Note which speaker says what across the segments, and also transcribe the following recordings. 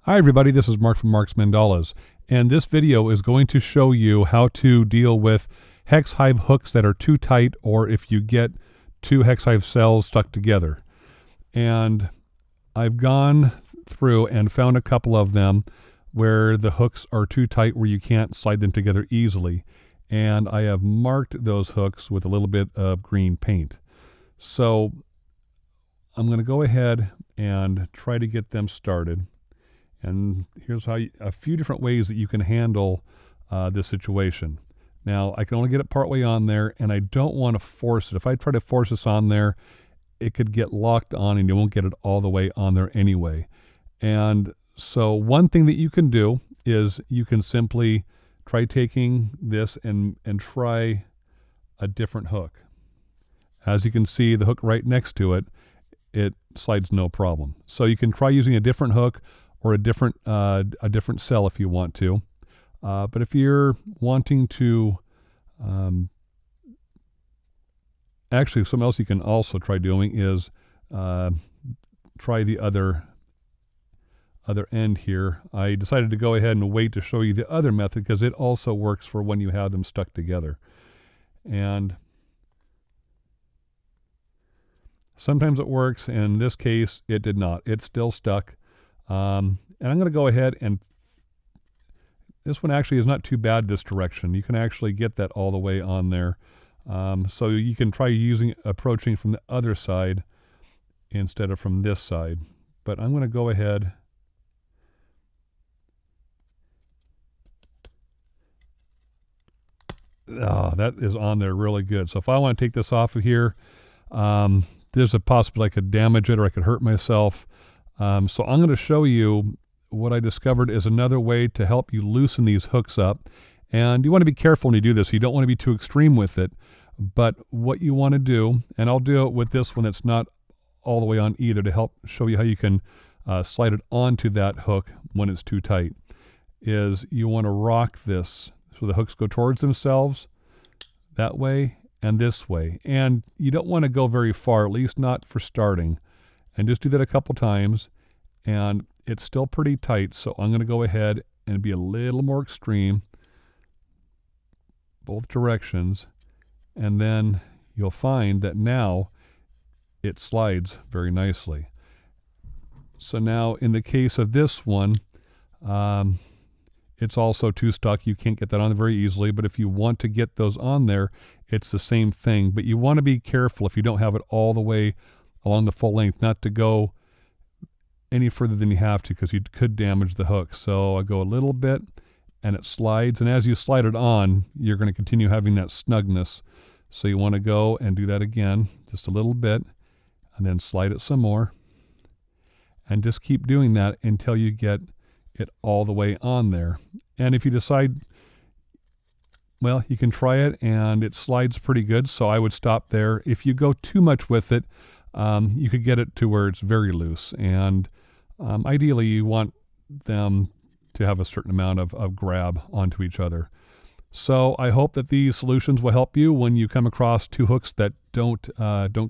Speaker 1: Hi everybody, this is Mark from Mark's Mandalas, and this video is going to show you how to deal with Hex Hive hooks that are too tight, or if you get two Hex Hive cells stuck together. And I've gone through and found a couple of them where the hooks are too tight where you can't slide them together easily. And I have marked those hooks with a little bit of green paint. So I'm going to go ahead and try to get them started. And here's how a few different ways that you can handle this situation. Now, I can only get it partway on there, and I don't want to force it. If I try to force this on there, it could get locked on, and you won't get it all the way on there anyway. And so one thing that you can do is you can simply try taking this and try a different hook. As you can see, the hook right next to it, it slides no problem. So you can try using a different hook or a different cell if you want to. But if you're wanting to, actually something else you can also try doing is try the other end here. I decided to go ahead and wait to show you the other method because it also works for when you have them stuck together. And sometimes it works. In this case, it did not. It's still stuck. And I'm going to go ahead and this one actually is not too bad this direction. You can actually get that all the way on there. So you can try approaching from the other side instead of from this side. But I'm going to go ahead that is on there really good. So if I want to take this off of here, there's a possibility I could damage it or I could hurt myself. So I'm going to show you what I discovered is another way to help you loosen these hooks up. And you want to be careful when you do this. You don't want to be too extreme with it. But what you want to do, and I'll do it with this one that's not all the way on either to help show you how you can slide it onto that hook when it's too tight, is you want to rock this so the hooks go towards themselves that way and this way. And you don't want to go very far, at least not for starting. And just do that a couple times, and it's still pretty tight, so I'm going to go ahead and be a little more extreme, both directions, and then you'll find that now it slides very nicely. So now in the case of this one, it's also too stuck. You can't get that on there very easily, but if you want to get those on there, it's the same thing. But you want to be careful if you don't have it all the way along the full length, not to go any further than you have to because you could damage the hook. So I go a little bit and it slides, and as you slide it on, you're going to continue having that snugness. So you want to go and do that again, just a little bit, and then slide it some more, and just keep doing that until you get it all the way on there. And if you decide, well, you can try it and it slides pretty good, so I would stop there. If you go too much with it, you could get it to where it's very loose, and ideally you want them to have a certain amount of grab onto each other. So I hope that these solutions will help you when you come across two hooks that don't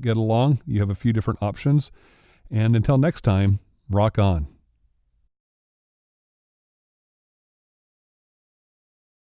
Speaker 1: get along. You have a few different options, and until next time, rock on.